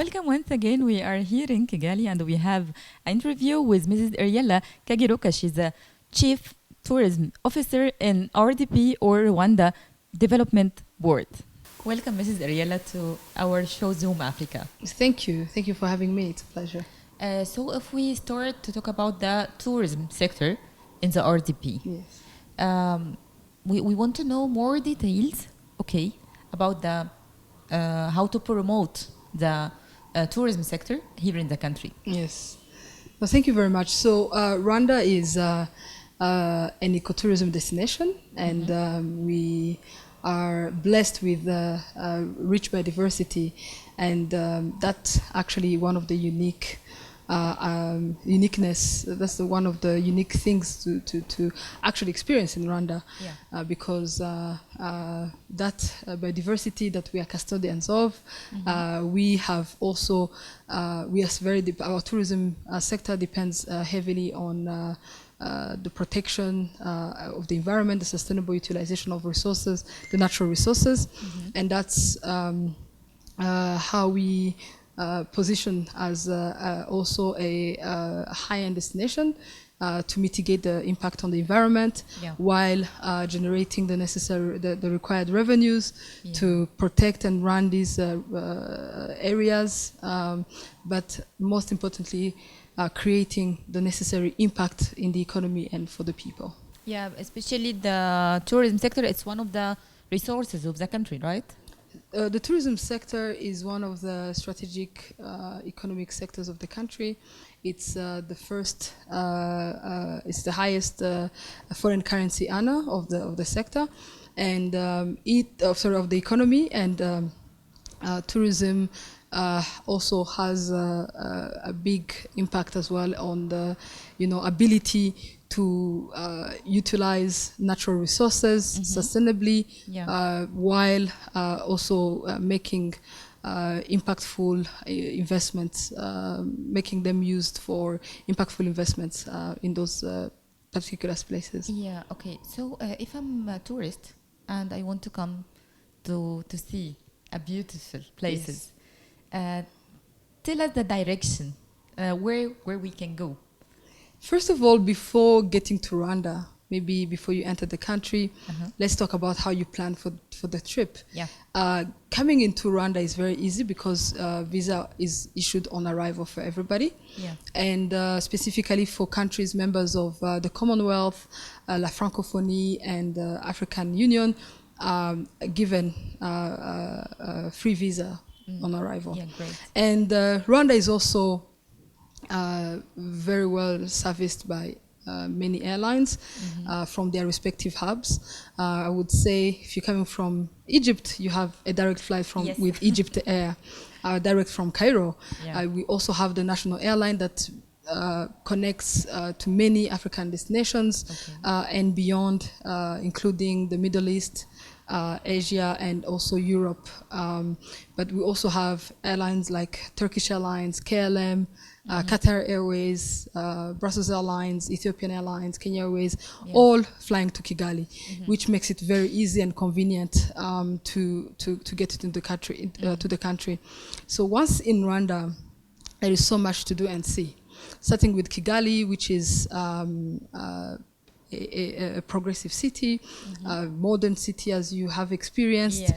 Welcome once again. We are here in Kigali and we have an interview with Mrs. Ariella Kagiruka. She's a Chief Tourism Officer in RDP or Rwanda Development Board. Welcome, Mrs. Ariella, to our show Zoom Africa. Thank you. Thank you for having me. It's a pleasure. So if we start to talk about the tourism sector in the RDP, Yes. We want to know more details, about the how to promote the tourism sector here in the country. Yes. Well, thank you very much. So Rwanda is an ecotourism destination, and we are blessed with rich biodiversity, and that's actually one of the uniqueness. That's one of the unique things to actually experience in Rwanda, because that biodiversity that we are custodians of, we have also our tourism sector depends heavily on the protection of the environment, the sustainable utilization of resources, the natural resources, and that's how we position as also a high-end destination to mitigate the impact on the environment, while generating the required revenues to protect and run these areas, but most importantly, creating the necessary impact in the economy and for the people. Yeah, especially the tourism sector, it's one of the resources of the country, right? The tourism sector is one of the strategic economic sectors of the country. It's the first, it's the highest foreign currency earner of the sector, and of the economy. And tourism also has a big impact as well on the, ability to utilize natural resources sustainably, while also making impactful investments, making them used for impactful investments in those particular places. Yeah, okay. So if I'm a tourist and I want to come to see a beautiful places, tell us the direction where we can go. First of all, before getting to Rwanda, maybe before you enter the country, let's talk about how you plan for the trip. Coming into Rwanda is very easy because visa is issued on arrival for everybody. And specifically for countries members of the Commonwealth, La Francophonie, and African Union, given free visa on arrival. Great. And Rwanda is also very well serviced by many airlines from their respective hubs. I would say if you're coming from Egypt, you have a direct flight with Egypt Air, direct from Cairo. We also have the national airline that connects to many African destinations and beyond, including the Middle East, Asia, and also Europe. But we also have airlines like Turkish Airlines, KLM, Qatar Airways, Brussels Airlines, Ethiopian Airlines, Kenya Airways, all flying to Kigali, which makes it very easy and convenient to get to the country. So once in Rwanda, there is so much to do and see. Starting with Kigali, which is a progressive city, modern city as you have experienced.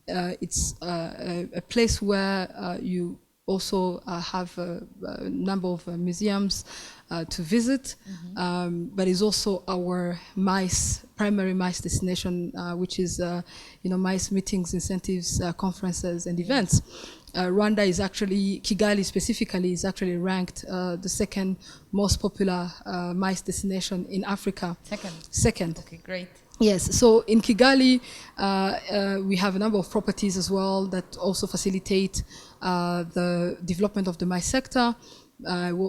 It's a place where you also have a number of museums to visit, but it's also our primary MICE destination, which is MICE meetings, incentives, conferences, and events. Rwanda is actually, Kigali specifically, is actually ranked the second most popular MICE destination in Africa. Second. Okay, great. Yes, so in Kigali, we have a number of properties as well that also facilitate the development of the MICE sector.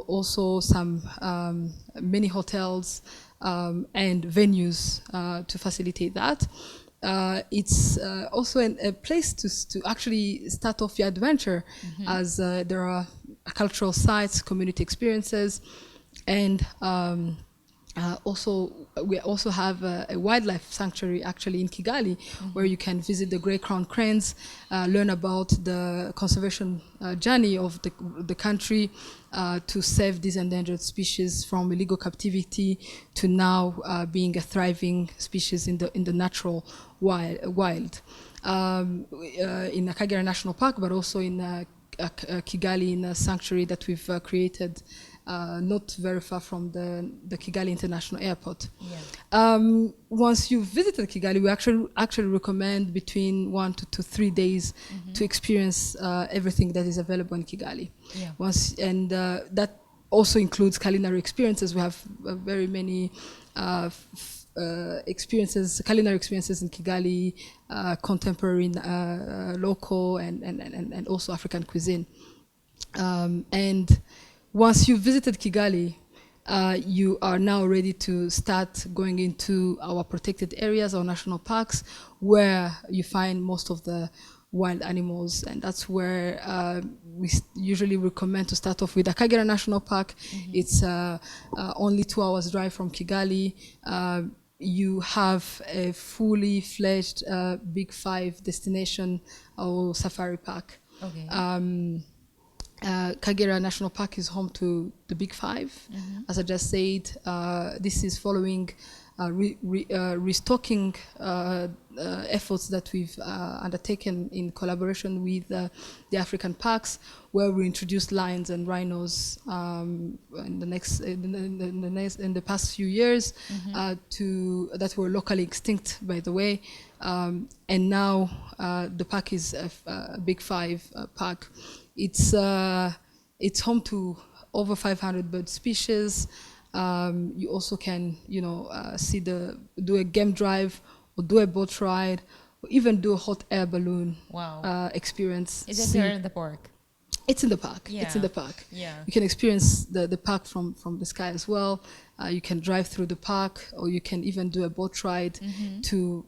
Also some many hotels and venues to facilitate that. It's also a place to actually start off your adventure, as there are cultural sites, community experiences, and also we also have a wildlife sanctuary actually in Kigali, where you can visit the grey crowned cranes, learn about the conservation journey of the country to save these endangered species from illegal captivity to now being a thriving species in the natural wild. In Akagera National Park, but also in Kigali, in a sanctuary that we've created not very far from the Kigali International Airport. Yeah. Once you've visited Kigali, we actually recommend between 1 to 3 days to experience everything that is available in Kigali. Yeah. That also includes culinary experiences. We have very many culinary experiences in Kigali, contemporary, local, and also African cuisine. And once you've visited Kigali, you are now ready to start going into our protected areas, our national parks, where you find most of the wild animals, and that's where we usually recommend to start off with Akagera National Park. It's only 2 hours drive from Kigali. You have a fully fledged Big 5 destination or safari park. Okay. Kagera National Park is home to the Big 5. As I just said, this is following restocking efforts that we've undertaken in collaboration with the African parks, where we introduced lions and rhinos in the past few years that were locally extinct, by the way, and now the park is a Big 5 park. It's home to over 500 bird species. You also can, do a game drive or do a boat ride or even do a hot air balloon experience. Is it there in the park? It's in the park. Yeah. It's in the park. Yeah. You can experience the park from the sky as well. You can drive through the park, or you can even do a boat ride to,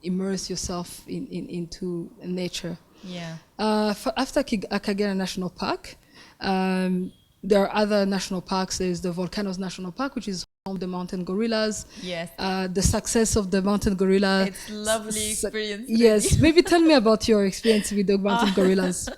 immerse yourself into nature. Yeah. After Akagera National Park, there are other national parks. There's the Volcanoes National Park, which is home to the mountain gorillas. Yes. The success of the mountain gorilla. It's lovely experience. Yes. Maybe tell me about your experience with the mountain gorillas.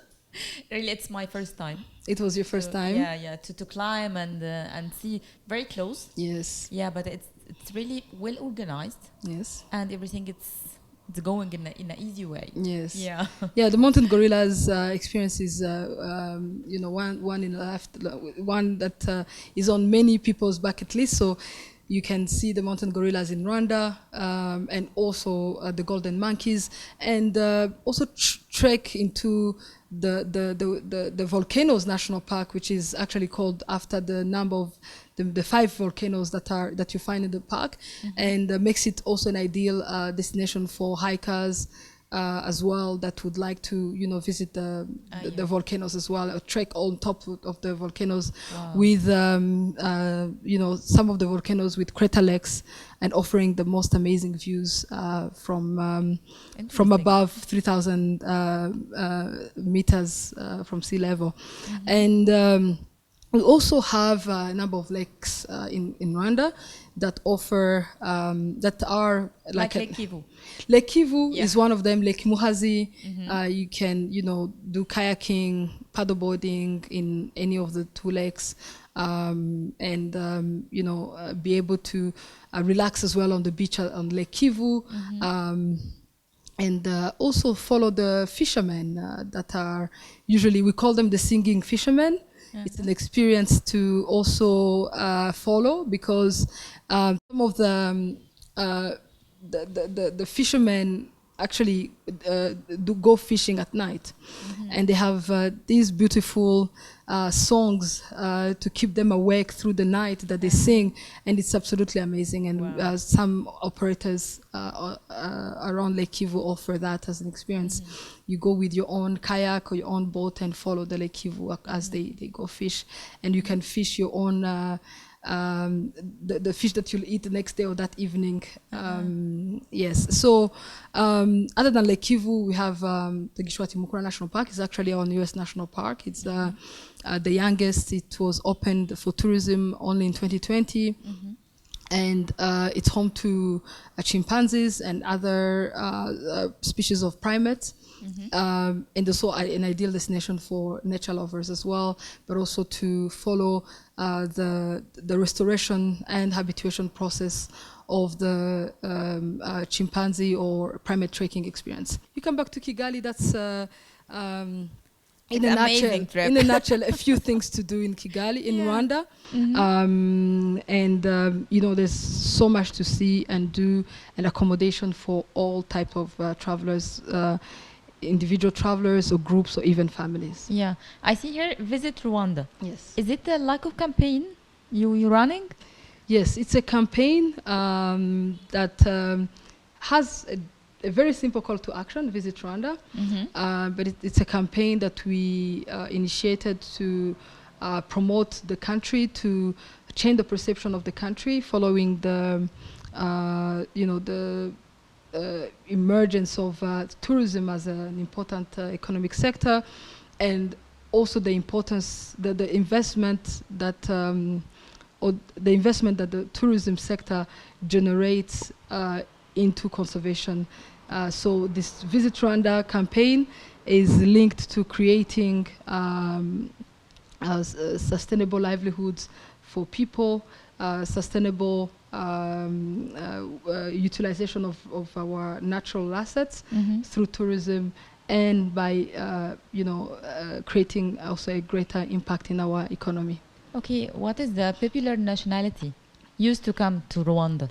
Really, it's my first time. It was your first time? Yeah. To climb and see very close. Yes. Yeah, but it's really well organized. Yes. And everything it's going in an easy way. Yes. Yeah. Yeah. The mountain gorillas experience is, one in the left, one that is on many people's bucket list. So you can see the mountain gorillas in Rwanda, and also the golden monkeys, and also trek into the Volcanoes National Park, which is actually called after the number of the 5 volcanoes that you find in the park, and makes it also an ideal destination for hikers as well that would like to visit the volcanoes as well, or trek on top of the volcanoes. Wow. With some of the volcanoes with crater lakes and offering the most amazing views from above 3,000 meters from sea level. And we also have a number of lakes in Rwanda that offer, that are like Lake Kivu. Lake Kivu is one of them. Lake Muhazi, you can, do kayaking, paddleboarding in any of the 2 lakes, and, be able to relax as well on the beach on Lake Kivu. And also follow the fishermen that are usually, we call them the singing fishermen. It's an experience to also follow, because some of the fishermen actually do go fishing at night, and they have these beautiful songs to keep them awake through the night that they sing, and it's absolutely amazing. And some operators around Lake Kivu offer that as an experience. You go with your own kayak or your own boat and follow the Lake Kivu as they go fish, and you can fish your own the fish that you'll eat the next day or that evening. Yes. So other than Lake Kivu, we have the Gishwati Mukura National Park. It's actually our newest national park. It's the youngest. It was opened for tourism only in 2020. and it's home to chimpanzees and other species of primates. And also an ideal destination for nature lovers as well, but also to follow the restoration and habituation process of the chimpanzee or primate trekking experience. You come back to Kigali, that's in a nutshell, a few things to do in Kigali, in Rwanda. You know, there's so much to see and do, and accommodation for all type of travelers, individual travelers or groups or even families. Yeah, I see here, visit Rwanda. Yes. Is it a LICO campaign you're running? Yes, it's a campaign that has a very simple call to action, visit Rwanda. But it's a campaign that we initiated to promote the country, to change the perception of the country following the, you know, the emergence of tourism as an important economic sector, and also the importance, the investment that or the investment that the tourism sector generates into conservation. So this Visit Rwanda campaign is linked to creating sustainable livelihoods for people, sustainable utilization of our natural assets through tourism, and by you know, creating also a greater impact in our economy. Okay, what is the popular nationality used to come to Rwanda?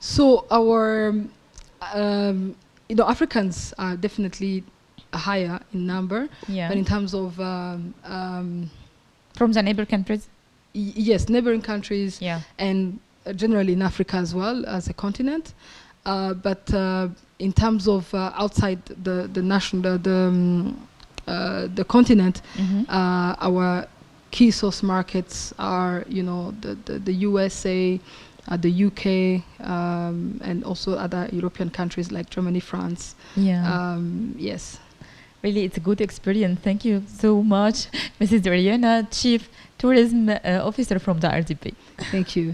So our you know, Africans are definitely higher in number, but in terms of from the neighbor countries, yes, neighboring countries, and generally in Africa as well as a continent, but in terms of outside the continent, our key source markets are, you know, the USA, the UK, and also other European countries like Germany, France. Yes. Really, it's a good experience. Thank you so much, Mrs. Ariana, Chief Tourism Officer from the RDP. Thank you.